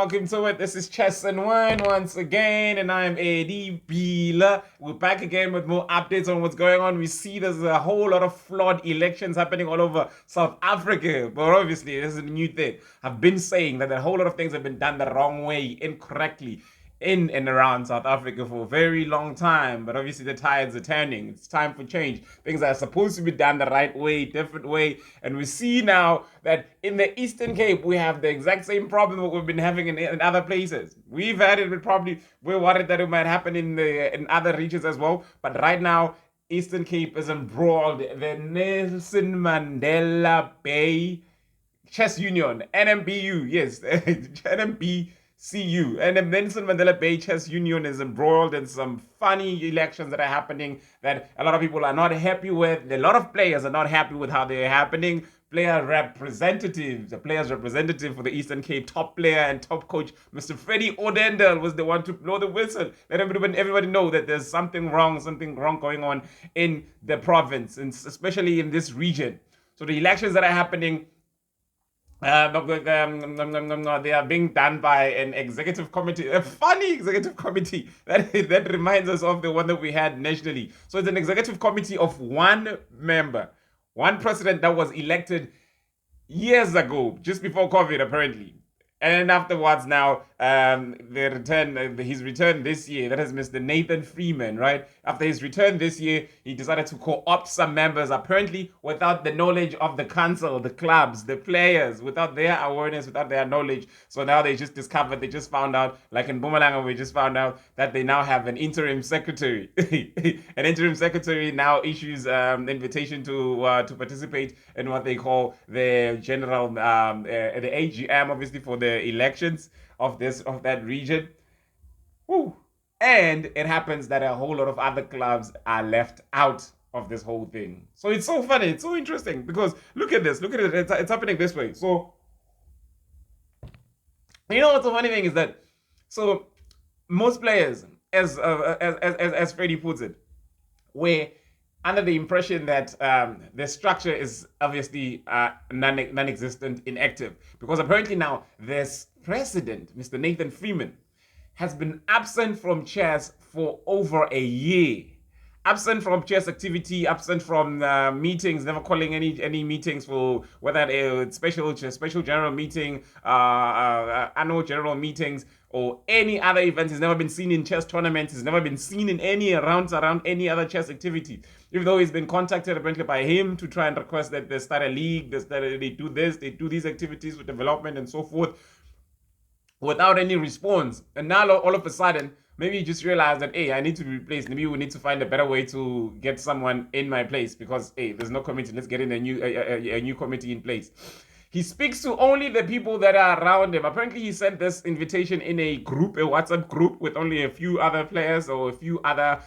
welcome to it. This is Chess and Wine once again, and I'm Eddie Bila. We're back again with more updates on what's going on. We see there's a whole lot of flawed elections happening all over South Africa, but obviously this is a new thing. I've been saying that a whole lot of things have been done the wrong way, incorrectly, in and around South Africa for a very long time, but obviously the tides are turning. It's time for change. Things are supposed to be done the right way, different way, and we see now that in the Eastern Cape we have the exact same problem that we've been having in other places. We've had it, we're worried that it might happen in other regions as well, but right now Eastern Cape is embroiled. The Nelson Mandela Bay Chess Union, NMBU, yes, NMBCU. And the Nelson Mandela Bay Chess Union is embroiled in some funny elections that are happening that a lot of people are not happy with. A lot of players are not happy with how they're happening. The players representative for the Eastern Cape, top player and top coach, Mr. Freddie Odendel, was the one to blow the whistle. Let everybody know that there's something wrong going on in the province, and especially in this region. So the elections that are happening, they are being done by an executive committee, a funny executive committee that reminds us of the one that we had nationally. So it's an executive committee of one member, one president that was elected years ago, just before COVID, apparently. And afterwards, now his return this year. That is Mr. Nathan Freeman, right? After his return this year, he decided to co-opt some members, apparently without the knowledge of the council, the clubs, the players, without their awareness, without their knowledge. So now they just found out, like in Mpumalanga, we just found out that they now have an interim secretary. An interim secretary now issues invitation to participate in what they call the general, the AGM, obviously for the elections of that region. Woo. And it happens that a whole lot of other clubs are left out of this whole thing. So it's so funny, it's so interesting, because look at it, it's happening this way. So you know what's the funny thing is that, so most players, as Freddie puts it, were under the impression that the structure is obviously non-existent, inactive, because apparently now this president, Mr. Nathan Freeman, has been absent from chess for over a year. Absent from chess activity, absent from meetings, never calling any meetings, for whether it's special general meeting, annual general meetings, or any other events. He's never been seen in chess tournaments. He's never been seen in any rounds around any other chess activity. Even though he's been contacted apparently by him to try and request that they start a league, they do this, they do these activities with development and so forth, without any response. And now all of a sudden, maybe you just realize that, hey, I need to be replaced. Maybe we need to find a better way to get someone in my place, because, hey, there's no committee. Let's get in a new committee in place. He speaks to only the people that are around him. Apparently, he sent this invitation in a WhatsApp group with only a few other players or a few other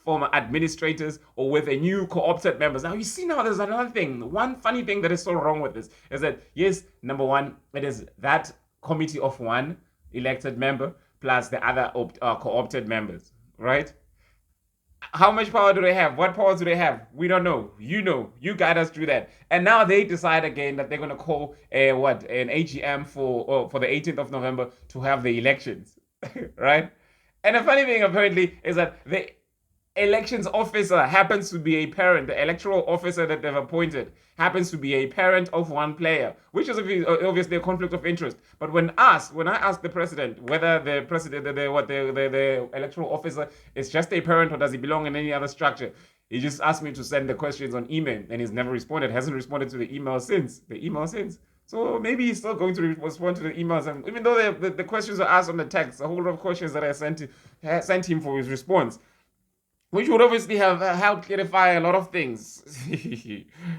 former administrators, or with a new co-opted members. Now, you see, now there's another thing. One funny thing that is so wrong with this is that, yes, number one, it is that committee of one elected member plus the other co-opted members, right? How much power do they have? What powers do they have? We don't know. You know. You guide us through that. And now they decide again that they're going to call an AGM for the 18th of November to have the elections, right? And the funny thing apparently is that the elections officer happens to be a parent. The electoral officer that they've appointed happens to be a parent of one player, which is obviously a conflict of interest. But when I asked the president whether the electoral officer is just a parent or does he belong in any other structure, he just asked me to send the questions on email, and he's never responded. Hasn't responded to the email since. So maybe he's still going to respond to the emails, and even though the questions are asked on the text, a whole lot of questions that I sent him for his response, which would obviously have helped clarify a lot of things.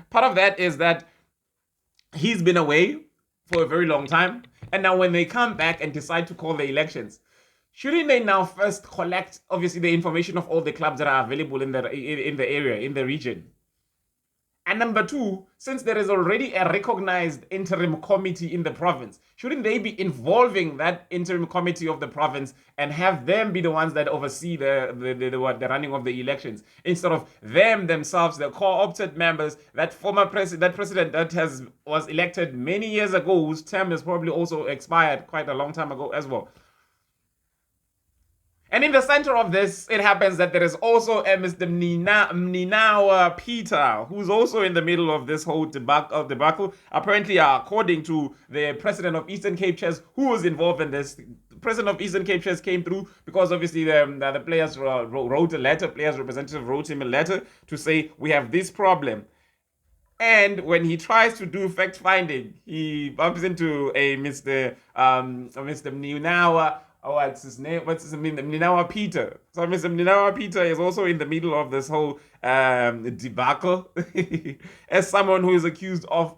Part of that is that he's been away for a very long time, and now when they come back and decide to call the elections, shouldn't they now first collect, obviously, the information of all the clubs that are available in the area, in the region? And number two, since there is already a recognized interim committee in the province, shouldn't they be involving that interim committee of the province and have them be the ones that oversee the running of the elections, instead of them themselves, the co-opted members, that president that was elected many years ago, whose term has probably also expired quite a long time ago as well. And in the center of this, it happens that there is also a Mr. Mninawa Peter, who's also in the middle of this whole debacle. Apparently, according to the president of Eastern Cape Chess, who was involved in this, the president of Eastern Cape Chess came through because obviously the players wrote a letter, players representative wrote him a letter to say, we have this problem. And when he tries to do fact finding, he bumps into a Mr. Mninawa. Oh, what's his name? What's his name? Mninawa Peter. So Mr. Mninawa Peter is also in the middle of this whole debacle as someone who is accused of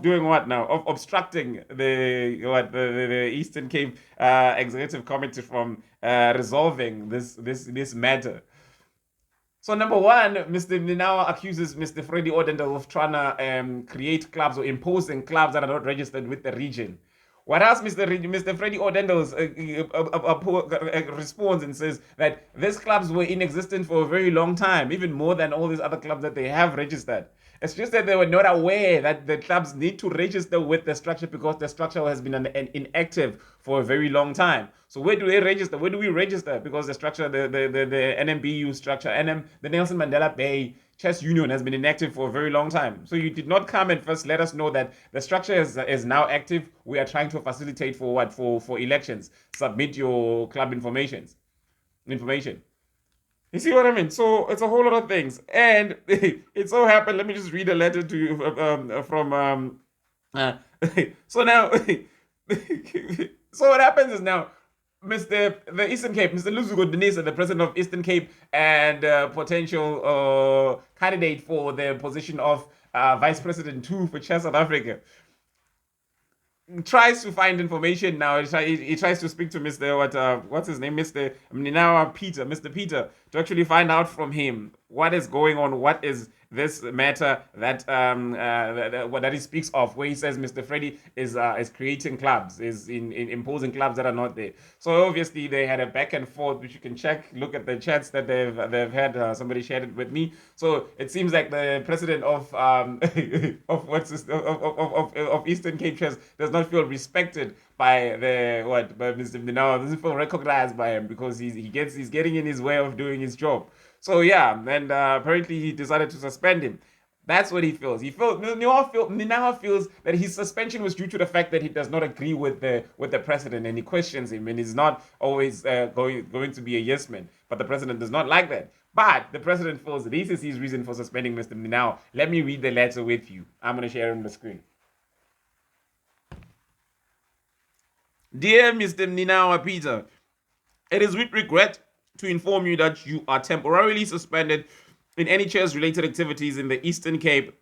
doing what now? Of obstructing the Eastern Cape Executive Committee from resolving this matter. So number one, Mr. Mninawa accuses Mr. Freddie Odendel of trying to create clubs or imposing clubs that are not registered with the region. What else Mr. Freddie Odendel responds and says that these clubs were in existence for a very long time, even more than all these other clubs that they have registered. It's just that they were not aware that the clubs need to register with the structure because the structure has been inactive for a very long time. So where do they register? Where do we register? Because the structure, the NMBCU structure, the Nelson Mandela Bay Chess Union has been inactive for a very long time. So you did not come and first let us know that the structure is now active. We are trying to facilitate for what? For elections. Submit your club information. You see what I mean? So it's a whole lot of things. And it so happened, let me just read a letter to you from so now so what happens is now the Eastern Cape, Mr. Luzuko Denisa, the president of Eastern Cape and potential candidate for the position of Vice President 2 for Chess South Africa, tries to find information now. He tries to speak to Mr. What's his name? Mr. Mninawa Peter, Mr. Peter, to actually find out from him what is going on, what is this matter that he speaks of, where he says Mr. Freddie is creating clubs, is in imposing clubs that are not there. So obviously they had a back and forth, which you can look at the chats that they've had. Somebody shared it with me. So it seems like the president of of Eastern Cape Chess does not feel respected by Mr. Mninawa, doesn't feel recognized by him because he's getting in his way of doing his job. So yeah, and apparently he decided to suspend him. That's what he feels. Mninawa feels that his suspension was due to the fact that he does not agree with the president, and he questions him, and he's not always going to be a yes man. But the president does not like that. But the president feels this is his reason for suspending Mr. Mninawa. Let me read the letter with you. I'm going to share it on the screen. Dear Mr. Mninawa Peter, it is with regret to inform you that you are temporarily suspended in any chess-related activities in the Eastern Cape,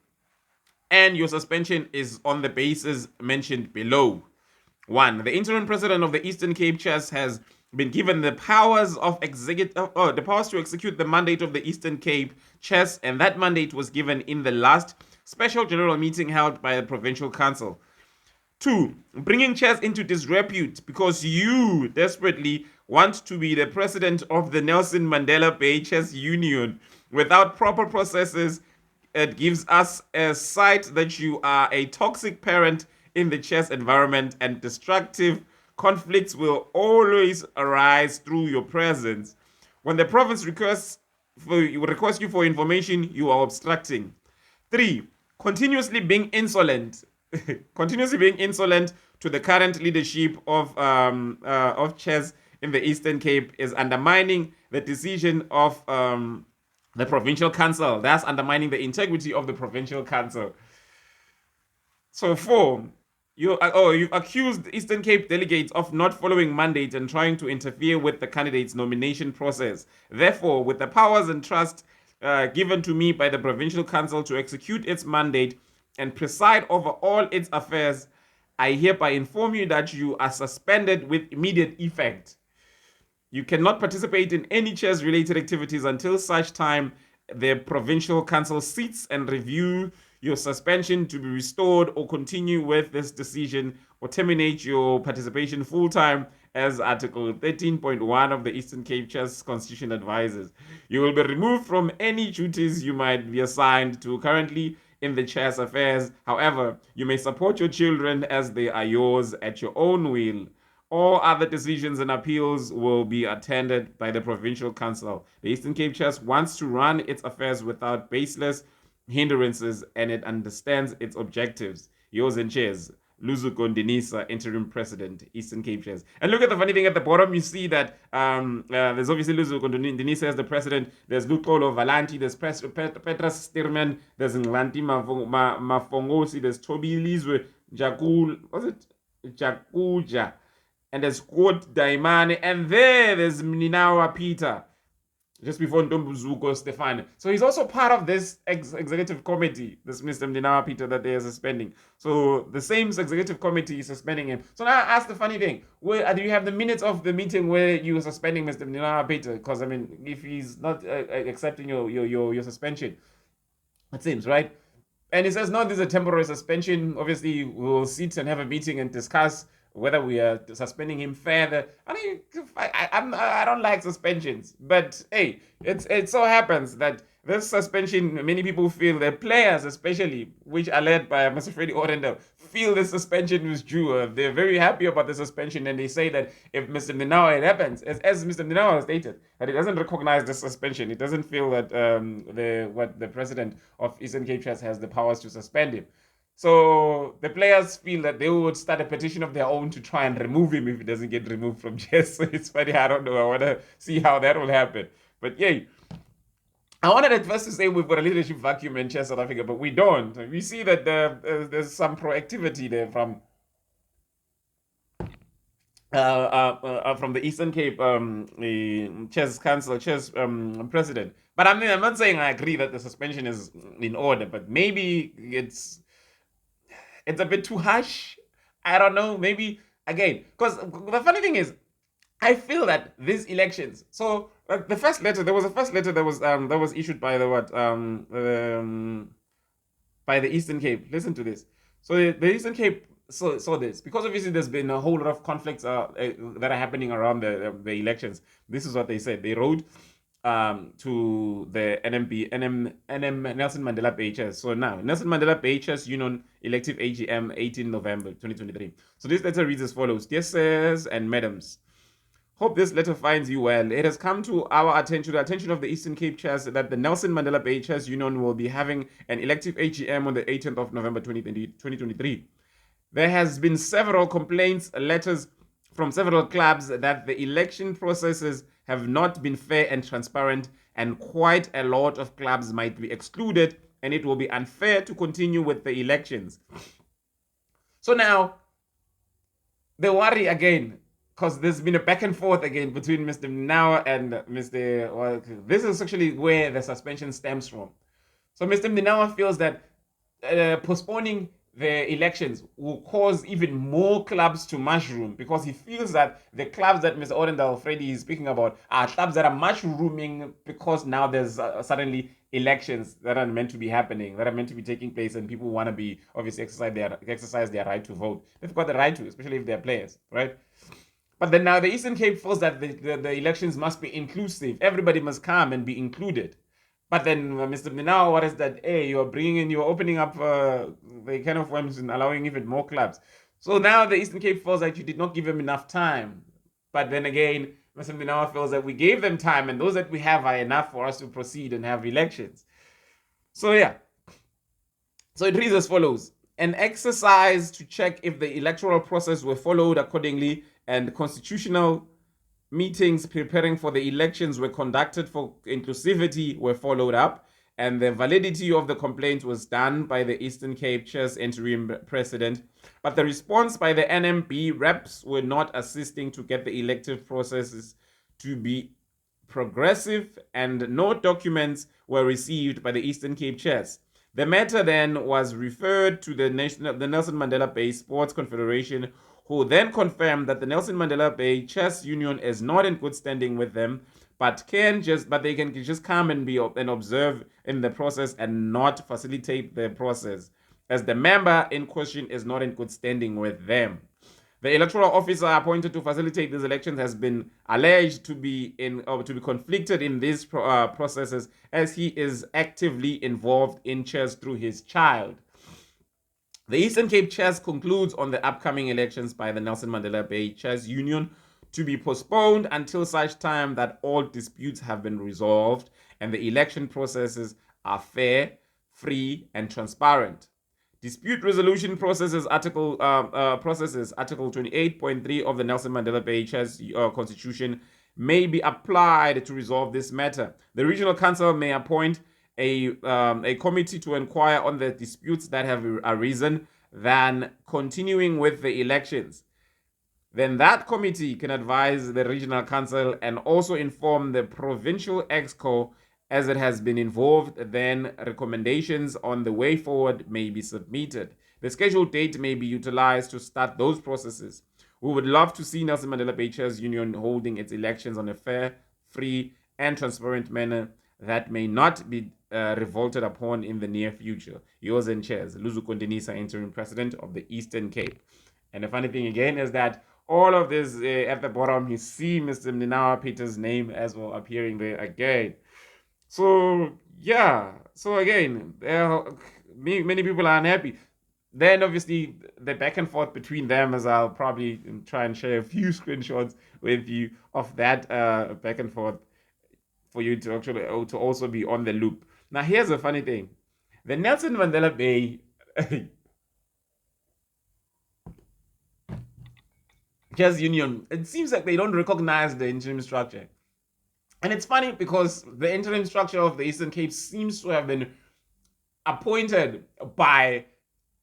and your suspension is on the basis mentioned below. 1. The interim president of the Eastern Cape Chess has been given the powers to execute the mandate of the Eastern Cape Chess, and that mandate was given in the last special general meeting held by the Provincial Council. 2. Bringing chess into disrepute because you desperately want to be the president of the Nelson Mandela Bay Chess Union without proper processes. It gives us a sight that you are a toxic parent in the chess environment, and destructive conflicts will always arise through your presence. When the province requests you for information, you are obstructing. 3. Continuously being insolent to the current leadership of chess in the Eastern Cape is undermining the decision of the Provincial Council. That's undermining the integrity of the Provincial Council. So 4, you've accused Eastern Cape delegates of not following mandate and trying to interfere with the candidate's nomination process. Therefore, with the powers and trust given to me by the Provincial Council to execute its mandate and preside over all its affairs, I hereby inform you that you are suspended with immediate effect. You cannot participate in any chess-related activities until such time the provincial council seats and review your suspension to be restored or continue with this decision or terminate your participation full-time as Article 13.1 of the Eastern Cape Chess Constitution advises. You will be removed from any duties you might be assigned to currently in the chess affairs. However, you may support your children as they are yours at your own will. All other decisions and appeals will be attended by the Provincial Council. The Eastern Cape Chess wants to run its affairs without baseless hindrances, and it understands its objectives. Yours in chairs, Luzuko Ndinisa, interim president, Eastern Cape Chess. And look at the funny thing at the bottom, you see that there's obviously Luzuko Ndinisa as the president, there's Lukolo Valanti, there's Petra Stirman, there's Nglanti Mafongosi, there's Toby Lizwe, Jakuja, and there's Quote Daimane, and there's Mninawa Peter, just before Ntombuzuko Stefan. So he's also part of this executive committee, this Mr. Mninawa Peter that they are suspending. So the same executive committee is suspending him. So now I ask the funny thing, do you have the minutes of the meeting where you were suspending Mr. Mninawa Peter? Because, I mean, if he's not accepting your suspension, it seems, right? And he says, no, this is a temporary suspension. Obviously, we'll sit and have a meeting and discuss whether we are suspending him further. I mean, I don't like suspensions, but hey, it so happens that this suspension, many people feel, the players especially, which are led by Mr. Freddie Orenda, feel the suspension was due. They're very happy about the suspension, and they say that if Mr. Mninawa, it happens, as Mr. Mninawa stated, that he doesn't recognize the suspension. He doesn't feel that the president of Eastern Cape Chess has the powers to suspend him. So the players feel that they would start a petition of their own to try and remove him if he doesn't get removed from chess. So it's funny. I don't know. I want to see how that will happen. But yay. I wanted at first to say we've got a leadership vacuum in chess South Africa, but we don't. We see that there's some proactivity there from the Eastern Cape chess council, chess president. But I mean, I'm not saying I agree that the suspension is in order, but maybe it's a bit too harsh. I don't know. Maybe again, because the funny thing is, I feel that these elections. So the first letter, there was a first letter that was issued by by the Eastern Cape. Listen to this. So the Eastern Cape saw this because obviously there's been a whole lot of conflicts that are happening around the elections. This is what they said. They wrote to the NM Nelson Mandela BHS. So now, Nelson Mandela BHS Union Elective AGM 18 November 2023. So this letter reads as follows. Dear sirs and madams, hope this letter finds you well. It has come to our attention, the attention of the Eastern Cape Chess, that the Nelson Mandela BHS Union will be having an elective AGM on the 18th of November 2023. There has been several complaints, letters from several clubs that the election processes have not been fair and transparent, and quite a lot of clubs might be excluded, and it will be unfair to continue with the elections. So now, they worry again, because there's been a back and forth again between Mr. Mninawa and Mr. Well, this is actually where the suspension stems from. So Mr. Mninawa feels that postponing the elections will cause even more clubs to mushroom, because he feels that the clubs that Mr. Orendal Freddy is speaking about are clubs that are mushrooming because now there's suddenly elections that are meant to be happening, that are meant to be taking place, and people want to be obviously exercise their right to vote. They've got the right to, especially if they're players, right? But then now the Eastern Cape feels that the elections must be inclusive. Everybody must come and be included. But then Mr. Mninawa, what is that? Hey, you're opening up the can of worms and allowing even more clubs. So now the Eastern Cape feels like you did not give them enough time. But then again, Mr. Mninawa feels that we gave them time, and those that we have are enough for us to proceed and have elections. So yeah. So it reads as follows. An exercise to check if the electoral process were followed accordingly and constitutional meetings preparing for the elections were conducted for inclusivity were followed up, and the validity of the complaint was done by the Eastern Cape Chess interim president. But the response by the NMB reps were not assisting to get the elective processes to be progressive, and no documents were received by the Eastern Cape Chess. The matter then was referred to the Nelson Mandela Bay Sports Confederation, who then confirmed that the Nelson Mandela Bay Chess Union is not in good standing with them, but they can just come and observe in the process and not facilitate the process, as the member in question is not in good standing with them. The electoral officer appointed to facilitate these elections has been alleged to be conflicted in these processes, as he is actively involved in chess through his child. The Eastern Cape Chess concludes on the upcoming elections by the Nelson Mandela Bay Chess Union to be postponed until such time that all disputes have been resolved and the election processes are fair, free, and transparent. Dispute resolution processes Article 28.3 of the Nelson Mandela Bay Chess Constitution may be applied to resolve this matter. The Regional Council may appoint a committee to inquire on the disputes that have arisen than continuing with the elections. Then that committee can advise the Regional Council and also inform the provincial ExCo as it has been involved. Then recommendations on the way forward may be submitted. The scheduled date may be utilized to start those processes. We would love to see Nelson Mandela Bay Chess Union holding its elections on a fair, free, and transparent manner that may not be revolted upon in the near future. Yours in chairs, Luzu Kondinisa, interim president of the Eastern Cape. And the funny thing again is that all of this at the bottom, you see Mr. Mninawa Peter's name as well appearing there again. So yeah, so again, many people are unhappy. Then obviously the back and forth between them, as I'll probably try and share a few screenshots with you of that back and forth for you to actually to also be on the loop. Now here's a funny thing. The Nelson Mandela Bay Chess Union, it seems like they don't recognize the interim structure. And it's funny because the interim structure of the Eastern Cape seems to have been appointed by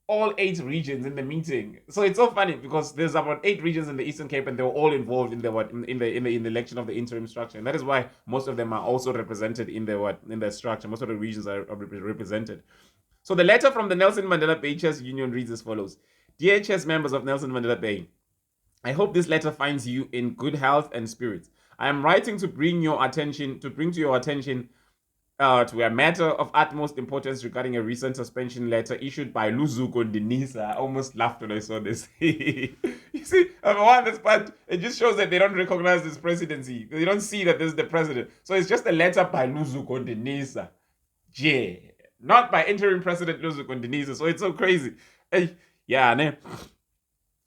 all 8 regions in the meeting. So it's so funny because there's about 8 regions in the Eastern Cape and they were all involved in the election of the interim structure. And that is why most of them are also represented in the structure. Most of the regions are represented. So the letter from the Nelson Mandela Bay Chess Union reads as follows. Dear chess members of Nelson Mandela Bay, I hope this letter finds you in good health and spirits. I am writing to bring to your attention to a matter of utmost importance regarding a recent suspension letter issued by Luzu Kondinisa. I almost laughed when I saw this. You see, on this part, it just shows that they don't recognize this presidency. They don't see that this is the president. So it's just a letter by Luzu Kondinisa. Yeah. Not by interim president Luzu Kondinisa. So it's so crazy. Yeah, ne?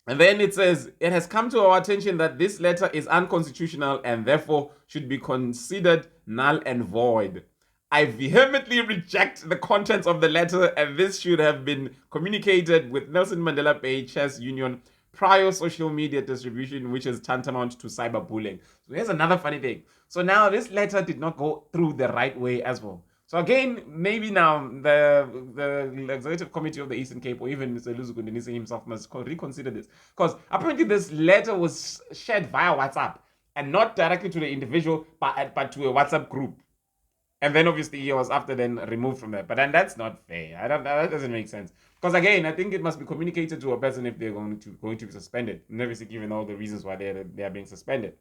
And then it says, it has come to our attention that this letter is unconstitutional and therefore should be considered null and void. I vehemently reject the contents of the letter, and this should have been communicated with Nelson Mandela Bay Chess Union prior social media distribution, which is tantamount to cyberbullying. So here's another funny thing. So now this letter did not go through the right way as well. So again, maybe now the executive committee of the Eastern Cape, or even Mr. Luzu Kondinisa himself, must reconsider this. Because apparently this letter was shared via WhatsApp and not directly to the individual, but to a WhatsApp group. And then obviously he was after then removed from that. But then that's not fair. That doesn't make sense. Because again, I think it must be communicated to a person if they're going to be suspended. And obviously given all the reasons why they are being suspended.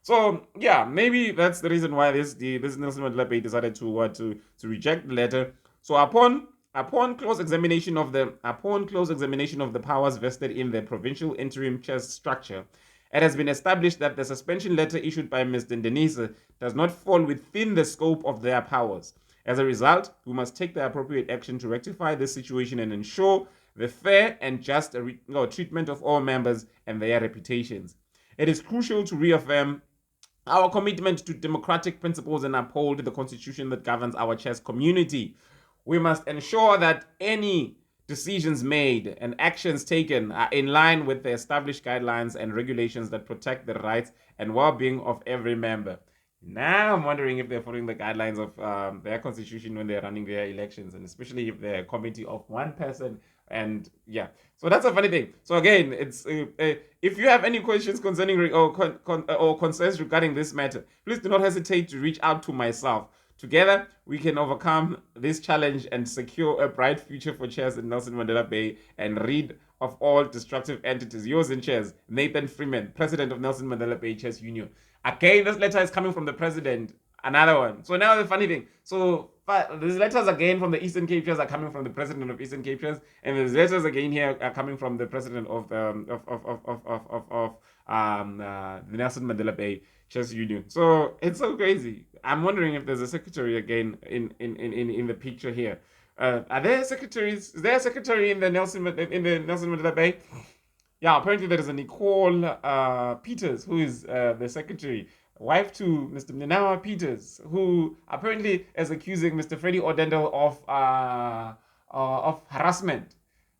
So yeah, maybe that's the reason why this Nelson Mandela Bay decided to reject the letter. So upon close examination of the powers vested in the provincial interim chess structure, it has been established that the suspension letter issued by Mr. Denise does not fall within the scope of their powers. As a result, we must take the appropriate action to rectify this situation and ensure the fair and just treatment of all members and their reputations. It is crucial to reaffirm our commitment to democratic principles and uphold the constitution that governs our chess community. We must ensure that any decisions made and actions taken are in line with the established guidelines and regulations that protect the rights and well-being of every member. Now I'm wondering if they're following the guidelines of their constitution when they're running their elections, and especially if they're a committee of one person. And yeah, so that's a funny thing. So again, it's if you have any questions concerning or concerns regarding this matter, please do not hesitate to reach out to myself. Together, we can overcome this challenge and secure a bright future for chess in Nelson Mandela Bay and rid of all destructive entities. Yours in chairs, Nathan Freeman, president of Nelson Mandela Bay Chess Union. Again, this letter is coming from the president. Another one. So now the funny thing. So these letters again from the Eastern Cape Chess are coming from the president of Eastern Cape Chess, and these letters again here are coming from the president of the Nelson Mandela Bay Chess Union. So it's so crazy. I'm wondering if there's a secretary again in the picture here. Are there secretaries? Is there a secretary in the Nelson Mandela Bay? Yeah, apparently there is a Nicole Peters, who is the secretary, wife to Mr. Mninawa Peters, who apparently is accusing Mr. Freddie Odendel of harassment.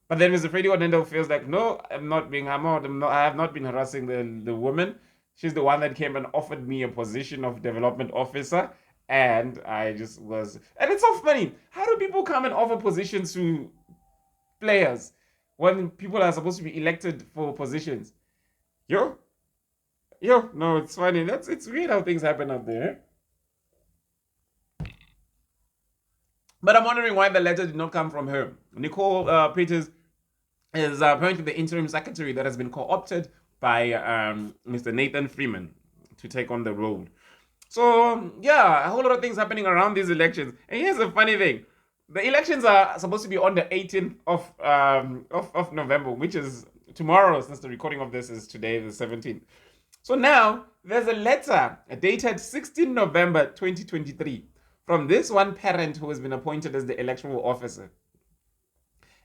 But then Mr. Freddie Odendel feels like, no, I have not been harassing the woman. She's the one that came and offered me a position of development officer. And I just was... And it's so funny. How do people come and offer positions to players when people are supposed to be elected for positions? No, it's funny. It's weird how things happen out there. But I'm wondering why the letter did not come from her. Nicole Peters is apparently the interim secretary that has been co-opted by Mr. Nathan Freeman to take on the role. So, yeah, a whole lot of things happening around these elections. And here's the funny thing. The elections are supposed to be on the 18th of November, which is tomorrow, since the recording of this is today, the 17th. So now, there's a letter dated 16 November 2023 from this one parent who has been appointed as the electoral officer.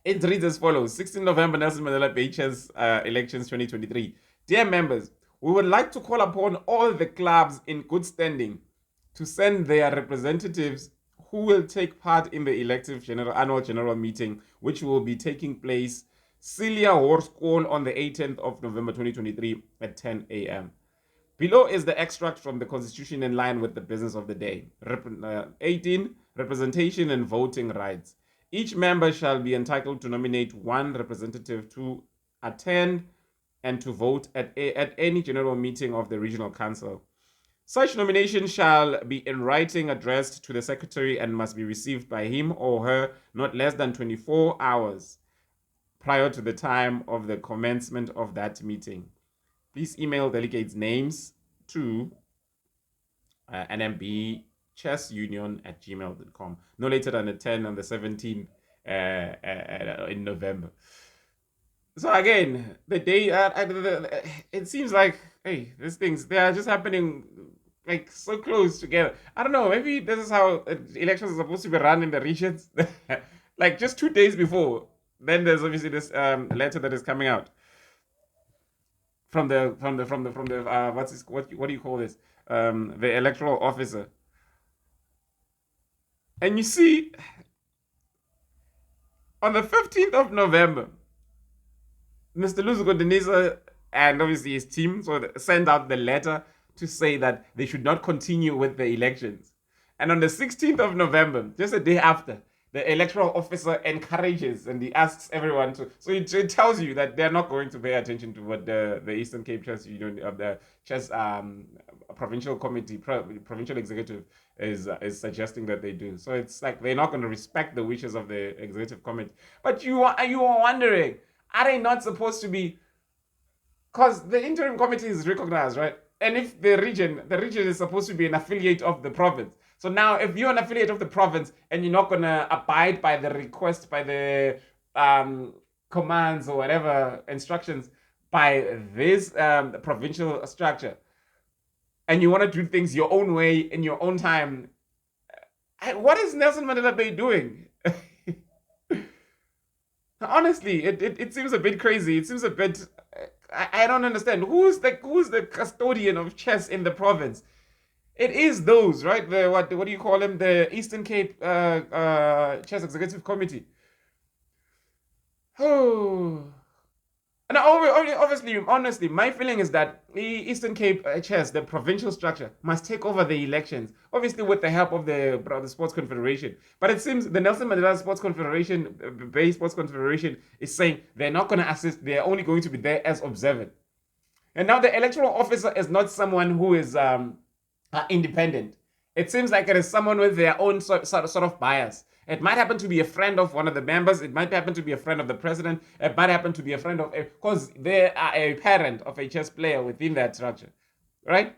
It reads as follows: 16 November, Nelson Mandela Bay Chess Elections 2023. Dear members, we would like to call upon all the clubs in good standing to send their representatives who will take part in the elective annual general meeting, which will be taking place Celia Horschool on the 18th of November 2023 at 10 a.m. Below is the extract from the Constitution in line with the business of the day. 18. Representation and voting rights. Each member shall be entitled to nominate one representative to attend and to vote at any general meeting of the Regional Council. Such nomination shall be in writing addressed to the Secretary and must be received by him or her not less than 24 hours prior to the time of the commencement of that meeting. Please email delegates' names to nmbchessunion@gmail.com. No later than the 10 on the 17th in November. So again, the day, it seems like, hey, these things, they are just happening like so close together. I don't know, maybe this is how elections are supposed to be run in the regions. Like just 2 days before, then there's obviously this letter that is coming out from the what do you call this? The electoral officer. And you see, on the 15th of November, Mr. Luzuko Denisa and obviously his team sent out the letter to say that they should not continue with the elections. And on the 16th of November, just a day after, the electoral officer encourages and he asks everyone to... So it tells you that they're not going to pay attention to what the Eastern Cape Chess Union of the Chess Provincial Committee, Provincial Executive is suggesting that they do. So it's like they're not going to respect the wishes of the Executive Committee. But you are wondering, are they not supposed to be... Because the interim committee is recognized, right? And if the region is supposed to be an affiliate of the province. So now if you're an affiliate of the province and you're not going to abide by the request, by the commands or whatever instructions by this provincial structure, and you want to do things your own way in your own time, what is Nelson Mandela Bay doing? Honestly, it seems a bit crazy. It seems a bit... I don't understand. Who's the custodian of chess in the province? It is those, right? The what do you call them? The Eastern Cape Chess Executive Committee. Oh. And obviously, honestly, my feeling is that the Eastern Cape Chess, the provincial structure, must take over the elections. Obviously, with the help of the Sports Confederation. But it seems the Nelson Mandela Sports Confederation, Bay Sports Confederation, is saying they're not going to assist. They're only going to be there as observant. And now the electoral officer is not someone who is independent. It seems like it is someone with their own sort of bias. It might happen to be a friend of one of the members. It might happen to be a friend of the president. It might happen to be a friend of, because they are a parent of a chess player within that structure, right?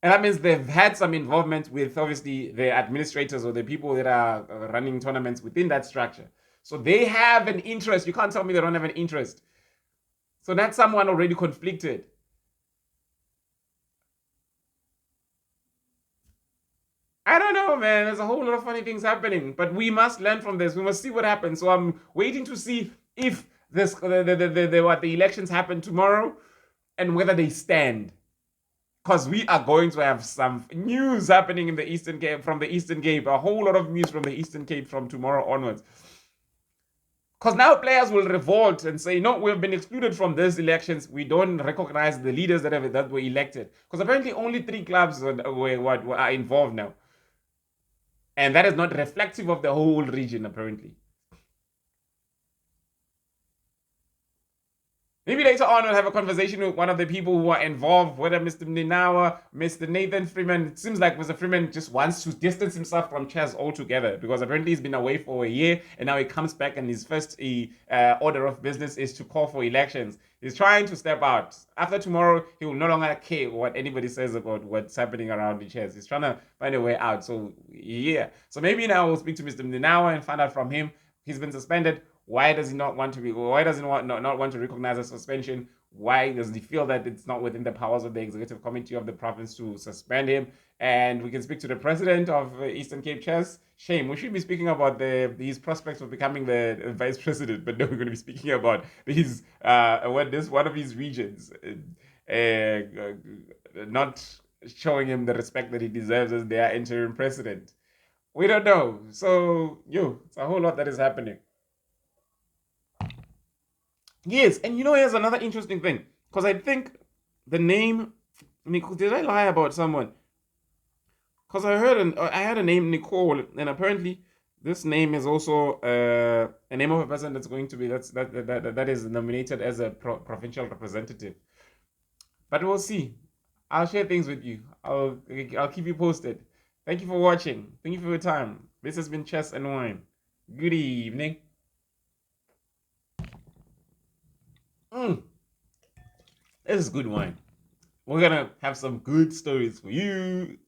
And that means they've had some involvement with obviously the administrators or the people that are running tournaments within that structure. So they have an interest. You can't tell me they don't have an interest. So that's someone already conflicted. I don't know, man. There's a whole lot of funny things happening, but we must learn from this. We must see what happens. So I'm waiting to see if this the elections happen tomorrow and whether they stand. Because we are going to have some news happening in the Eastern Cape, from the Eastern Cape, a whole lot of news from the Eastern Cape from tomorrow onwards. Because now players will revolt and say, no, we've been excluded from these elections. We don't recognize the leaders that were elected. Because apparently only 3 clubs are involved now. And that is not reflective of the whole region, apparently. Maybe later on we'll have a conversation with one of the people who are involved, whether Mr. Mninawa, Mr. Nathan Freeman. It seems like Mr. Freeman just wants to distance himself from chess altogether because apparently he's been away for a year and now he comes back and his first order of business is to call for elections. He's trying to step out. After tomorrow, he will no longer care what anybody says about what's happening around the chess. He's trying to find a way out. So, yeah. So maybe now we'll speak to Mr. Mninawa and find out from him. He's been suspended. Why does he not want to be? Why does he not want to recognize a suspension? Why does he feel that it's not within the powers of the executive committee of the province to suspend him? And we can speak to the president of Eastern Cape Chess. Shame. We should be speaking about these prospects of becoming the vice president, but no, we're going to be speaking about these one of his regions not showing him the respect that he deserves as their interim president. We don't know. So, it's a whole lot that is happening. Yes, and here's another interesting thing. Because I think the name, did I lie about someone? Because I had a name Nicole, and apparently this name is also a name of a person that's going to be that is nominated as a provincial representative. But we'll see. I'll share things with you. I'll keep you posted. Thank you for watching. Thank you for your time. This has been Chess and Wine. Good evening. This is good wine. We're gonna have some good stories for you